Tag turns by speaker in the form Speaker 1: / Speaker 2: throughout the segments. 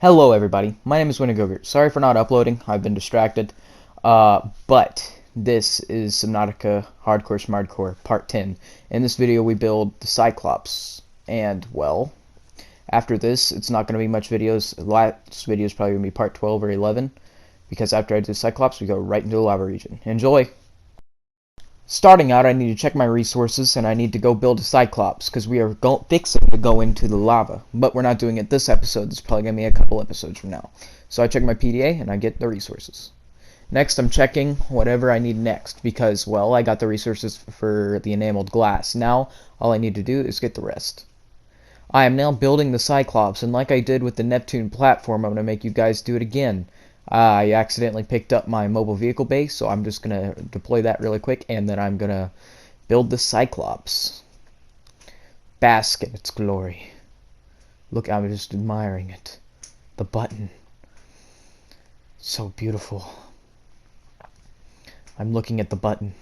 Speaker 1: Hello everybody, my name is Winnegogert. Sorry for not uploading, I've been distracted. But this is Subnautica Hardcore Smartcore Part 10. In this video we build the Cyclops. And, well, after this it's not going to be much videos. The last video is probably going to be Part 12 or 11. Because after I do Cyclops we go right into the lava region. Enjoy! Starting out, I need to check my resources, and I need to go build a Cyclops, because we are fixing to go into the lava. But we're not doing it this episode. It's probably going to be a couple episodes from now. So I check my PDA, and I get the resources. Next, I'm checking whatever I need next, because, well, I got the resources for the enameled glass. Now, all I need to do is get the rest. I am now building the Cyclops, and like I did with the Neptune platform, I'm going to make you guys do it again. I accidentally picked up my mobile vehicle base, so I'm just going to deploy that really quick, and then I'm going to build the Cyclops. Bask in its glory. Look, I'm just admiring it. The button. So beautiful. I'm looking at the button.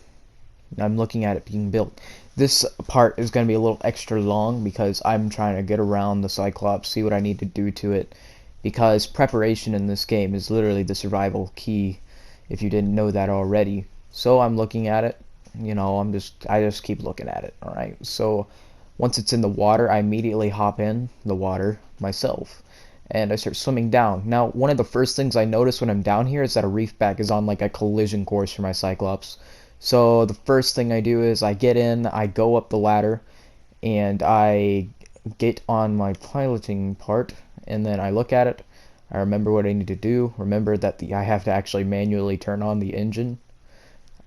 Speaker 1: I'm looking at it being built. This part is going to be a little extra long because I'm trying to get around the Cyclops, see what I need to do to it. Because preparation in this game is literally the survival key, if you didn't know that already. So I'm looking at it, you know, I just keep looking at it, alright? So once it's in the water, I immediately hop in the water myself, and I start swimming down. Now, one of the first things I notice when I'm down here is that a reef back is on like a collision course for my Cyclops. So the first thing I do is I get in, I go up the ladder, and I get on my piloting part, and then I look at it. I remember what I need to do. Remember that I have to actually manually turn on the engine.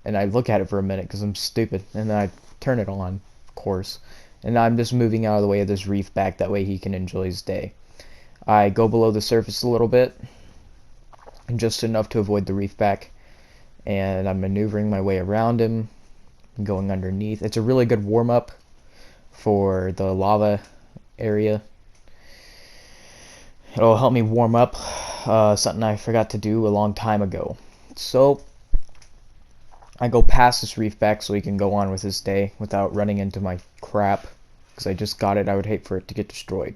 Speaker 1: And I look at it for a minute because I'm stupid. And then I turn it on, of course. And I'm just moving out of the way of this reef back. That way he can enjoy his day. I go below the surface a little bit. Just enough to avoid the reef back. And I'm maneuvering my way around him. Going underneath. It's a really good warm-up for the lava area. It'll help me warm up, something I forgot to do a long time ago. So I go past this reef back so he can go on with his day without running into my crap, because I just got it. I would hate for it to get destroyed.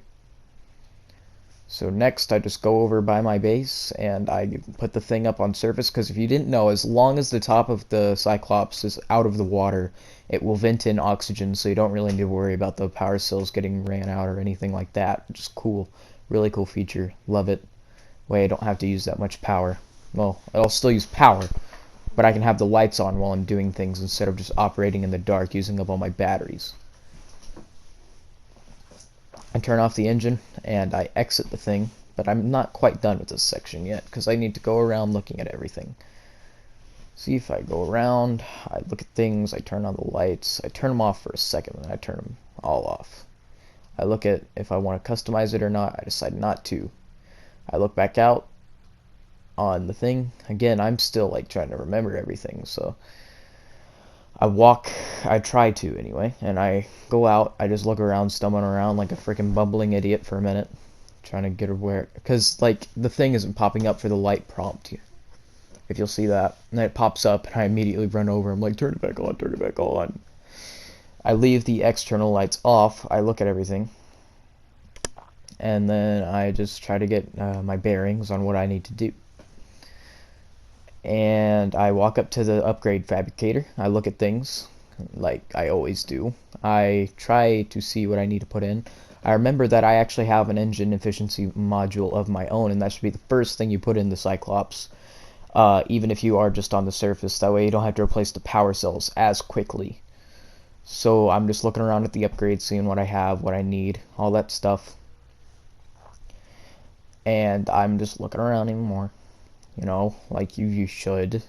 Speaker 1: So next I just go over by my base and I put the thing up on surface, because if you didn't know, as long as the top of the Cyclops is out of the water, it will vent in oxygen, so you don't really need to worry about the power cells getting ran out or anything like that, which is cool. Really cool feature. Love it. Way I don't have to use that much power. Well, I'll still use power, but I can have the lights on while I'm doing things instead of just operating in the dark using up all my batteries. I turn off the engine and I exit the thing, but I'm not quite done with this section yet because I need to go around looking at everything. See, if I go around, I look at things, I turn on the lights, I turn them off for a second, and I turn them all off. I look at if I want to customize it or not. I decide not to. I look back out on the thing. Again, I'm still like trying to remember everything, so I try to anyway, and I go out. I just look around, stumbling around like a freaking bumbling idiot for a minute, trying to get aware, because like the thing isn't popping up for the light prompt. If you'll see that, and then it pops up, and I immediately run over. I'm like, turn it back on, turn it back on. I leave the external lights off. I look at everything, and then I just try to get my bearings on what I need to do. And I walk up to the upgrade fabricator. I look at things like I always do. I try to see what I need to put in. I remember that I actually have an engine efficiency module of my own, and that should be the first thing you put in the Cyclops, even if you are just on the surface. That way you don't have to replace the power cells as quickly. So I'm just looking around at the upgrades, seeing what I have, what I need, all that stuff. And I'm just looking around even more, you know, like you should.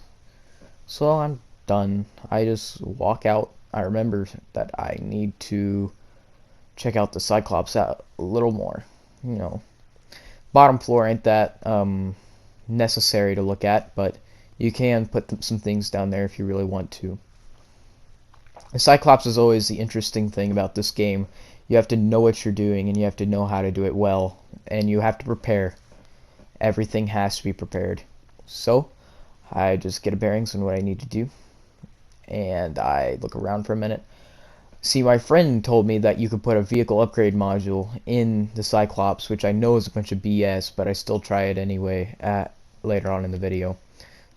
Speaker 1: So I'm done. I just walk out. I remember that I need to check out the Cyclops out a little more, you know. Bottom floor ain't that necessary to look at, but you can put some things down there if you really want to. The Cyclops is always the interesting thing about this game. You have to know what you're doing, and you have to know how to do it well, and you have to prepare. Everything has to be prepared. So, I just get a bearings on what I need to do, and I look around for a minute. See, my friend told me that you could put a vehicle upgrade module in the Cyclops, which I know is a bunch of BS, but I still try it anyway later on in the video.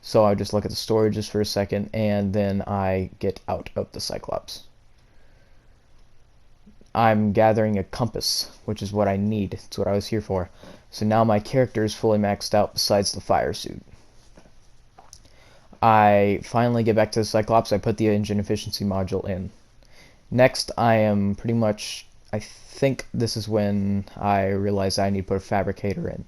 Speaker 1: So I just look at the storages for a second, and then I get out of the Cyclops. I'm gathering a compass, which is what I need. It's what I was here for. So now my character is fully maxed out besides the fire suit. I finally get back to the Cyclops. I put the engine efficiency module in. Next, I am pretty much, I think this is when I realize I need to put a fabricator in.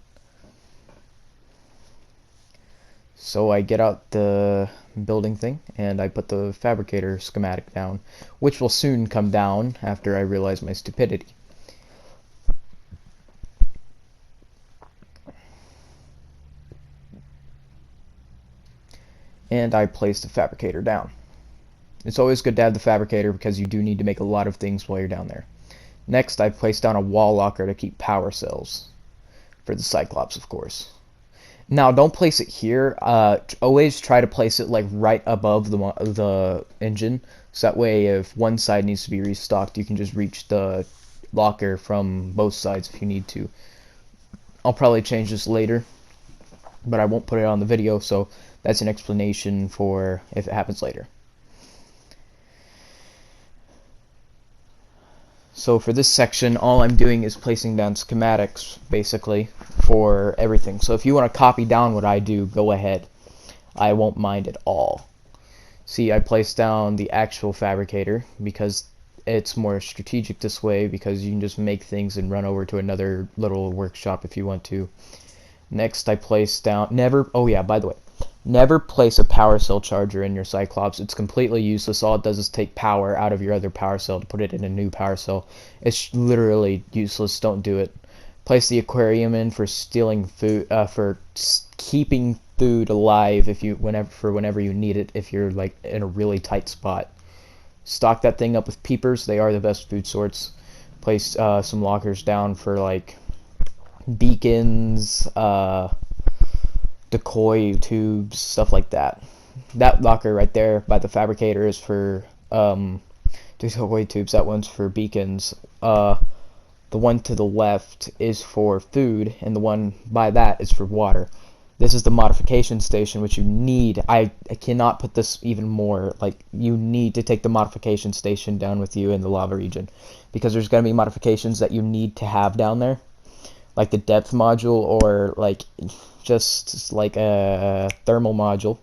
Speaker 1: So I get out the building thing and I put the fabricator schematic down, which will soon come down after I realize my stupidity. And I place the fabricator down. It's always good to have the fabricator because you do need to make a lot of things while you're down there. Next, I place down a wall locker to keep power cells for the Cyclops, of course. Now, don't place it here. Always try to place it like right above the engine, so that way if one side needs to be restocked, you can just reach the locker from both sides if you need to. I'll probably change this later, but I won't put it on the video, so that's an explanation for if it happens later. So for this section, all I'm doing is placing down schematics, basically, for everything. So if you want to copy down what I do, go ahead. I won't mind at all. See, I placed down the actual fabricator, because it's more strategic this way, because you can just make things and run over to another little workshop if you want to. Next, I placed down, oh yeah, by the way, never place a power cell charger in your Cyclops. It's completely useless. All it does is take power out of your other power cell to put it in a new power cell. It's literally useless. Don't do it. Place the aquarium in for stealing food, for keeping food alive whenever you need it, if you're like in a really tight spot. Stock that thing up with peepers. They are the best food sorts. Place some lockers down for like beacons, decoy tubes, stuff like that. That locker right there by the fabricator is for decoy tubes. That one's for beacons. The one to the left is for food, and the one by that is for water. This is the modification station, which you need. I cannot put this even more. Like, you need to take the modification station down with you in the lava region, because there's going to be modifications that you need to have down there, like the depth module, or like just like a thermal module.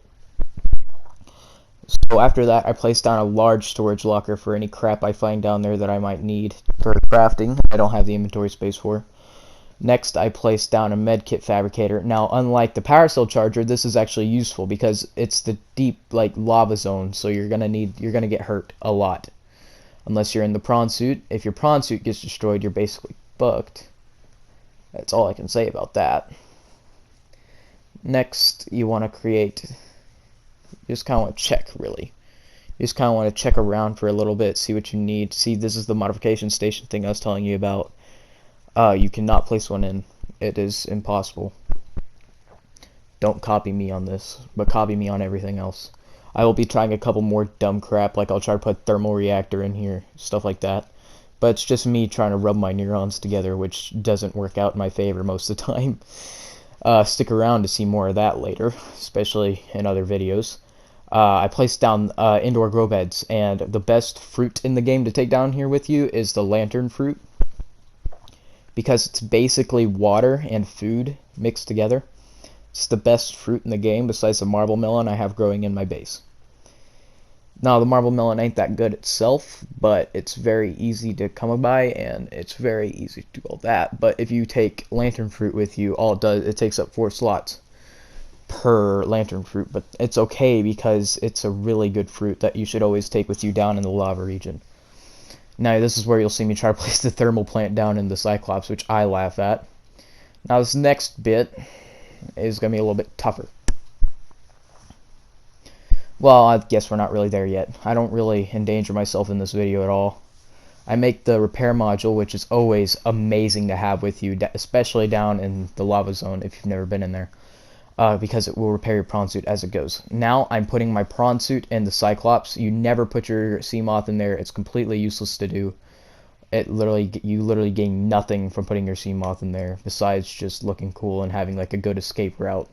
Speaker 1: So after that, I place down a large storage locker for any crap I find down there that I might need for crafting. I don't have the inventory space for. Next, I place down a med kit fabricator. Now, unlike the power cell charger, this is actually useful because it's the deep like lava zone, so you're gonna get hurt a lot unless you're in the prawn suit. If your prawn suit gets destroyed, you're basically fucked. That's all I can say about that. Next, you want to create, you just kind of want to check, really. You just kind of want to check around for a little bit, see what you need. See, this is the modification station thing I was telling you about. You cannot place one in. It is impossible. Don't copy me on this, but copy me on everything else. I will be trying a couple more dumb crap, like I'll try to put thermal reactor in here, stuff like that. But it's just me trying to rub my neurons together, which doesn't work out in my favor most of the time. Stick around to see more of that later, especially in other videos. I placed down indoor grow beds, and the best fruit in the game to take down here with you is the lantern fruit, because it's basically water and food mixed together. It's the best fruit in the game besides the marble melon I have growing in my base. Now, the marble melon ain't that good itself, but it's very easy to come by, and it's very easy to do all that. But if you take lantern fruit with you, all it does, it takes up 4 slots per lantern fruit. But it's okay because it's a really good fruit that you should always take with you down in the lava region. Now, this is where you'll see me try to place the thermal plant down in the Cyclops, which I laugh at. Now, this next bit is going to be a little bit tougher. Well, I guess we're not really there yet. I don't really endanger myself in this video at all. I make the repair module, which is always amazing to have with you, especially down in the lava zone if you've never been in there. because it will repair your prawn suit as it goes. Now I'm putting my prawn suit in the Cyclops. You never put your sea moth in there. It's completely useless to do. You literally gain nothing from putting your sea moth in there besides just looking cool and having like a good escape route.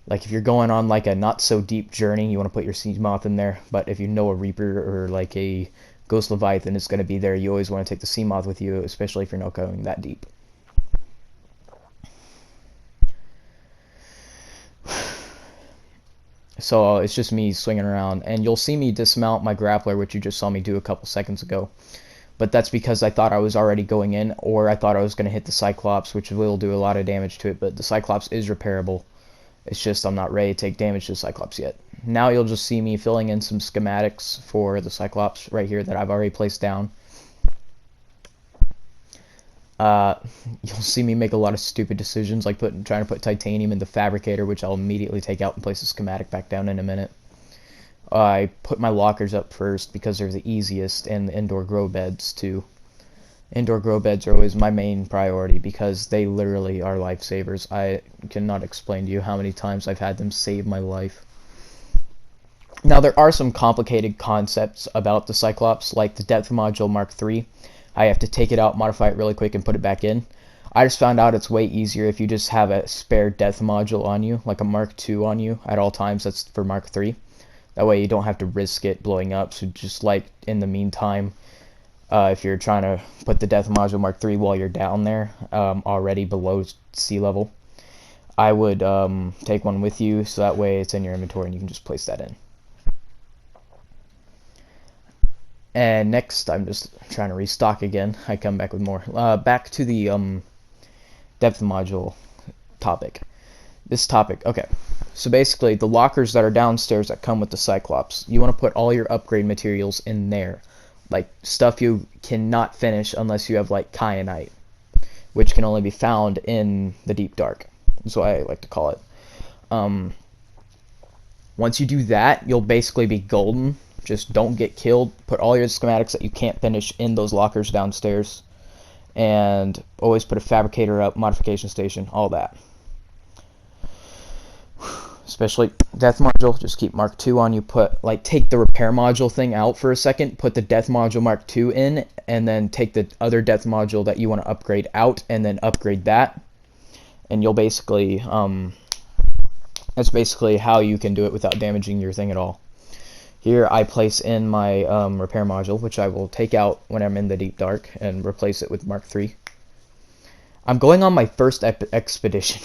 Speaker 1: Like if you're going on like a not so deep journey, you want to put your sea moth in there. But if you know a Reaper or like a Ghost Leviathan is going to be there, you always want to take the sea moth with you, especially if you're not going that deep. So it's just me swinging around, and you'll see me dismount my grappler, which you just saw me do a couple seconds ago. But that's because I thought I was already going in, or I thought I was going to hit the Cyclops, which will do a lot of damage to it, but the Cyclops is repairable. It's just I'm not ready to take damage to the Cyclops yet. Now you'll just see me filling in some schematics for the Cyclops right here that I've already placed down. You'll see me make a lot of stupid decisions, like trying to put titanium in the Fabricator, which I'll immediately take out and place the schematic back down in a minute. I put my lockers up first because they're the easiest, and the indoor grow beds too. Indoor grow beds are always my main priority because they literally are lifesavers. I cannot explain to you how many times I've had them save my life. Now there are some complicated concepts about the Cyclops, like the depth module Mark III. I have to take it out, modify it really quick, and put it back in. I just found out it's way easier if you just have a spare depth module on you, like a Mark II on you at all times. That's for Mark III. That way you don't have to risk it blowing up. So just like in the meantime, if you're trying to put the depth module Mark III while you're down there, already below sea level, I would take one with you so that way it's in your inventory and you can just place that in. And next, I'm just trying to restock again. I come back with more. Back to the depth module topic. This topic, okay. So basically, the lockers that are downstairs that come with the Cyclops, you want to put all your upgrade materials in there. Like, stuff you cannot finish unless you have, like, kyanite, which can only be found in the deep dark. That's what I like to call it. Once you do that, you'll basically be golden. Just don't get killed. Put all your schematics that you can't finish in those lockers downstairs. And always put a fabricator up, modification station, all that. Especially death module, just keep Mark II on you. Take the repair module thing out for a second, put the death module Mark II in, and then take the other death module that you want to upgrade out, and then upgrade that. And you'll basically, that's basically how you can do it without damaging your thing at all. Here I place in my repair module, which I will take out when I'm in the deep dark and replace it with Mark III. I'm going on my first expedition.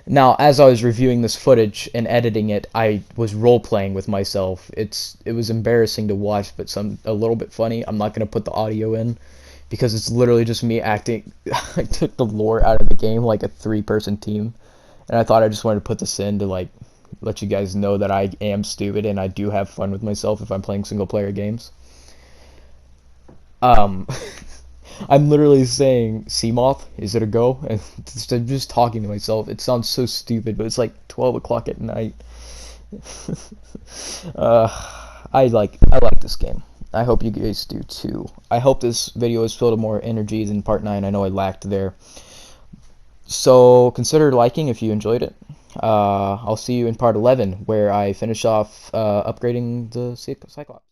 Speaker 1: Now, as I was reviewing this footage and editing it, I was role-playing with myself. It was embarrassing to watch, but a little bit funny. I'm not going to put the audio in because it's literally just me acting. I took the lore out of the game like a 3-person team, and I thought I just wanted to put this in to like let you guys know that I am stupid and I do have fun with myself if I'm playing single-player games. I'm literally saying, Seamoth, is it a go? And I'm just talking to myself. It sounds so stupid, but it's like 12 o'clock at night. I like this game. I hope you guys do too. I hope this video is filled with more energy than part 9. I know I lacked there. So consider liking if you enjoyed it. I'll see you in part 11, where I finish off upgrading the Cyclops.